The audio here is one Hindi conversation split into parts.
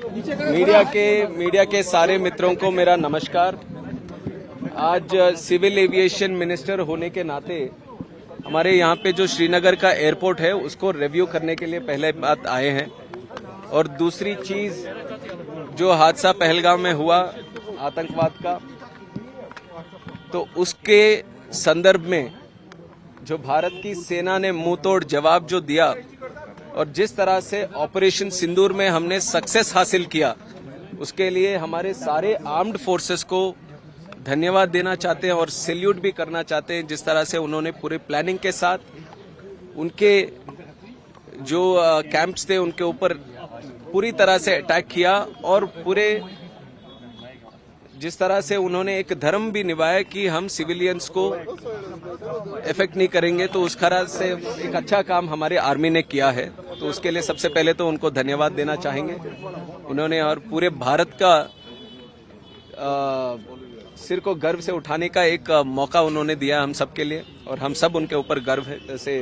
मीडिया के सारे मित्रों को मेरा नमस्कार। आज सिविल एविएशन मिनिस्टर होने के नाते हमारे यहाँ पे जो श्रीनगर का एयरपोर्ट है उसको रिव्यू करने के लिए पहले बात आए हैं। और दूसरी चीज, जो हादसा पहलगाम में हुआ आतंकवाद का, तो उसके संदर्भ में जो भारत की सेना ने मुंह तोड़ जवाब जो दिया और जिस तरह से ऑपरेशन सिंदूर में हमने सक्सेस हासिल किया, उसके लिए हमारे सारे आर्म्ड फोर्सेस को धन्यवाद देना चाहते हैं और सैल्यूट भी करना चाहते हैं। जिस तरह से उन्होंने पूरे प्लानिंग के साथ उनके जो कैंप्स थे उनके ऊपर पूरी तरह से अटैक किया और पूरे जिस तरह से उन्होंने एक धर्म भी निभाया कि हम सिविलियंस को इफेक्ट नहीं करेंगे, तो उस तरह से एक अच्छा काम हमारे आर्मी ने किया है। तो उसके लिए सबसे पहले तो उनको धन्यवाद देना चाहेंगे उन्होंने, और पूरे भारत का सिर को गर्व से उठाने का एक मौका उन्होंने दिया हम सब के लिए, और हम सब उनके ऊपर गर्व से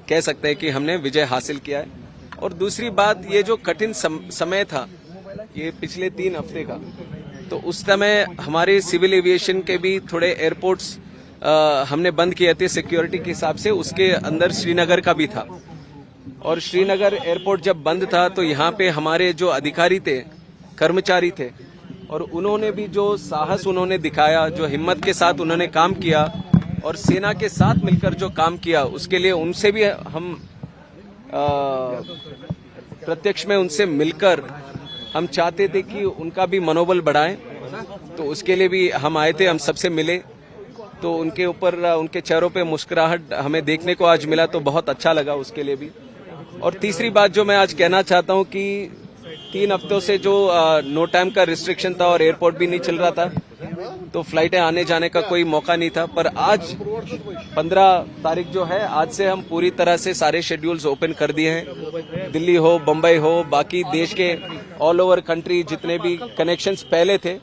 कह सकते हैं कि हमने विजय हासिल किया है। और दूसरी बात, ये जो कठिन समय था ये पिछले 3 हफ्ते का, तो उस समय हमारे सिविल एविएशन के भी थोड़े एयरपोर्ट्स हमने बंद किए थे सिक्योरिटी के हिसाब से। उसके अंदर श्रीनगर का भी था, और श्रीनगर एयरपोर्ट जब बंद था तो यहाँ पे हमारे जो अधिकारी थे, कर्मचारी थे, और उन्होंने भी जो साहस उन्होंने दिखाया, जो हिम्मत के साथ उन्होंने काम किया और सेना के साथ मिलकर जो काम किया, उसके लिए उनसे भी हम प्रत्यक्ष में उनसे मिलकर हम चाहते थे कि उनका भी मनोबल बढ़ाएं। तो उसके लिए भी हम आए थे, हम सबसे मिले, तो उनके ऊपर उनके चेहरों पे मुस्कुराहट हमें देखने को आज मिला, तो बहुत अच्छा लगा उसके लिए भी। और तीसरी बात जो मैं आज कहना चाहता हूं कि 3 हफ्तों से जो नो टाइम का रिस्ट्रिक्शन था और एयरपोर्ट भी नहीं चल रहा था, तो फ्लाइटें आने जाने का कोई मौका नहीं था। पर आज 15 तारीख जो है, आज से हम पूरी तरह से सारे शेड्यूल्स ओपन कर दिए हैं। दिल्ली हो, बम्बई हो, बाकी देश के ऑल ओवर कंट्री जितने भी कनेक्शंस पहले थे,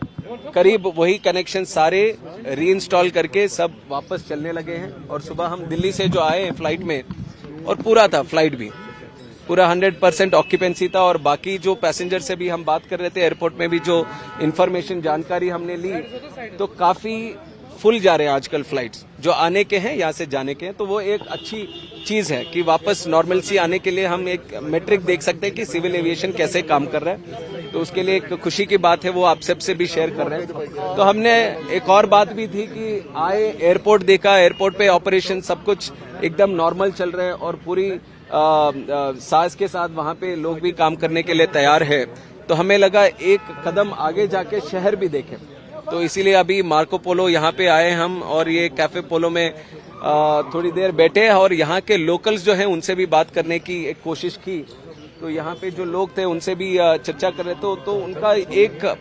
करीब वही कनेक्शन सारे रीइंस्टॉल करके सब वापस चलने लगे हैं। और सुबह हम दिल्ली से जो आए फ्लाइट में, और पूरा था फ्लाइट भी, पूरा 100% ऑक्यूपेंसी था। और बाकी जो पैसेंजर से भी हम बात कर रहे थे, एयरपोर्ट में भी जो इन्फॉर्मेशन जानकारी हमने ली, तो काफी फुल जा रहे हैं आजकल फ्लाइट्स, जो आने के हैं यहाँ से जाने के हैं। तो वो एक अच्छी चीज है कि वापस नॉर्मलसी आने के लिए हम एक मैट्रिक देख सकते हैं कि सिविल एविएशन कैसे काम कर रहा है। तो उसके लिए एक खुशी की बात है, वो आप सबसे भी शेयर कर रहे हैं। तो हमने एक और बात भी थी कि आए, एयरपोर्ट देखा, एयरपोर्ट पे ऑपरेशन सब कुछ एकदम नॉर्मल चल रहे हैं और पूरी साहस के साथ वहां पे लोग भी काम करने के लिए तैयार है। तो हमें लगा एक कदम आगे जाके शहर भी देखें, तो इसीलिए अभी मार्को पोलो यहाँ पे आए हम, और ये कैफे पोलो में थोड़ी देर बैठे और यहाँ के लोकल्स जो हैं उनसे भी बात करने की एक कोशिश की। तो यहाँ पे जो लोग थे उनसे भी चर्चा कर रहे थे, तो उनका एक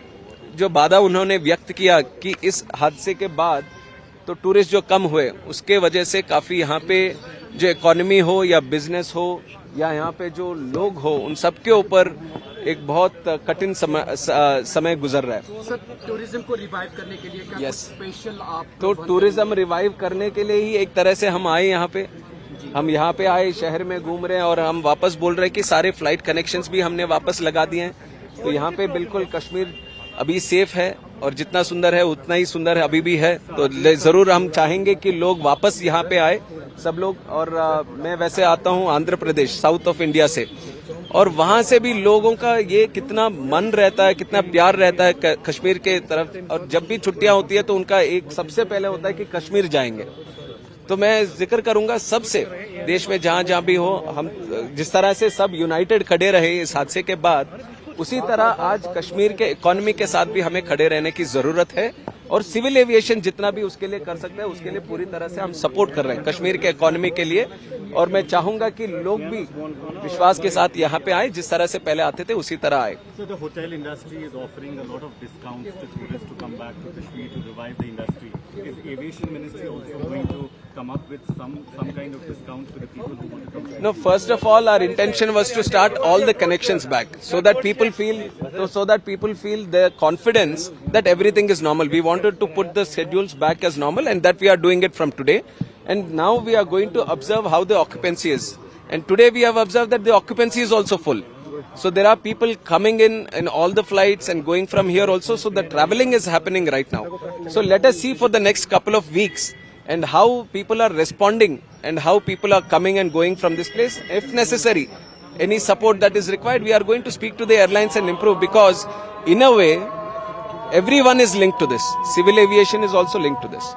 जो वादा उन्होंने व्यक्त किया कि इस हादसे के बाद तो टूरिस्ट जो कम हुए, उसके वजह से काफी यहाँ पे जो इकोनॉमी हो या बिजनेस हो या यहाँ पे जो लोग हो, उन सबके ऊपर एक बहुत कठिन समय गुजर रहा है। सर, टूरिज्म को रिवाइव करने के लिए क्या स्पेशल आप? तो टूरिज्म रिवाइव करने के लिए ही एक तरह से हम आए यहाँ पे, हम यहाँ पे आए, शहर में घूम रहे हैं, और हम वापस बोल रहे हैं कि सारे फ्लाइट कनेक्शंस भी हमने वापस लगा दिए हैं। तो यहाँ पे बिल्कुल कश्मीर अभी सेफ है, और जितना सुंदर है उतना ही सुंदर है अभी भी है। तो जरूर हम चाहेंगे कि लोग वापस यहाँ पे आए, सब लोग। और मैं वैसे आता हूँ Andhra Pradesh, south of India से, और वहां से भी लोगों का ये कितना मन रहता है, कितना प्यार रहता है कश्मीर के तरफ। और जब भी छुट्टियां होती है तो उनका एक सबसे पहले होता है कि कश्मीर जाएंगे। तो मैं जिक्र करूंगा सबसे, देश में जहां जहां भी हो, हम जिस तरह से सब यूनाइटेड खड़े रहे इस हादसे के बाद, उसी तरह आज कश्मीर के इकोनॉमी के साथ भी हमें खड़े रहने की जरूरत है। और सिविल एविएशन जितना भी उसके लिए कर सकते हैं, उसके लिए पूरी तरह से हम सपोर्ट कर रहे हैं कश्मीर के इकोनॉमी के लिए। और मैं चाहूंगा कि लोग भी विश्वास के साथ यहाँ पे आए, जिस तरह से पहले आते थे उसी तरह आए। So the hotel industry is offering a lot of discounts to tourists to come back to Kashmir to revive the industry. Is aviation ministry also going to come up with some kind of discounts to the people who want to come back? No, first of all, our intention was to start all the connections back, so that people feel the confidence that everything is normal. We wanted to put the schedules back as normal, and that we are doing it from today. And now we are going to observe how the occupancy is. And today we have observed that the occupancy is also full. So there are people coming in all the flights and going from here also. So the traveling is happening right now. So let us see for the next couple of weeks and how people are responding and how people are coming and going from this place. If necessary, any support that is required, we are going to speak to the airlines and improve, because in a way, everyone is linked to this. Civil aviation is also linked to this.